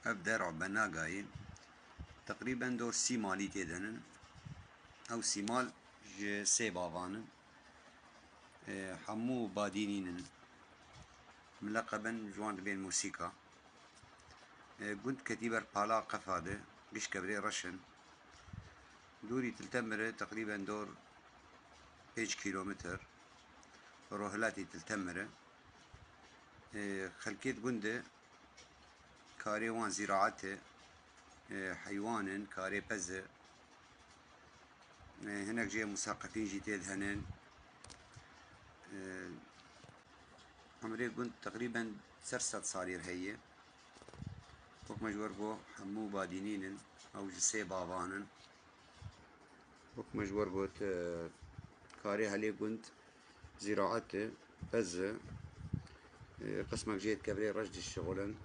أبدأ ربنا قاين تقريبا دور سي مالي تيدهنن أو سي مال سي بافانن حمو بادينينن ملقبا جوان بين موسيقى قلت كتيبر بالا قفاده قش كبري رشن دوري تلتمره تقريبا دور 5 كيلومتر روهلاتي تلتمره خلكيت قنده كاري وان زراعته حيوان كاري بزه هناك جاي مثقفين جيتيد هنن عمري قلت تقريبا سرسد صارير هي وك مجور بو حمو بادينين او جسي بابانن وك مجور بو كاري هلي قلت زراعته بزه قسمك جيت كبري رجد الشغلن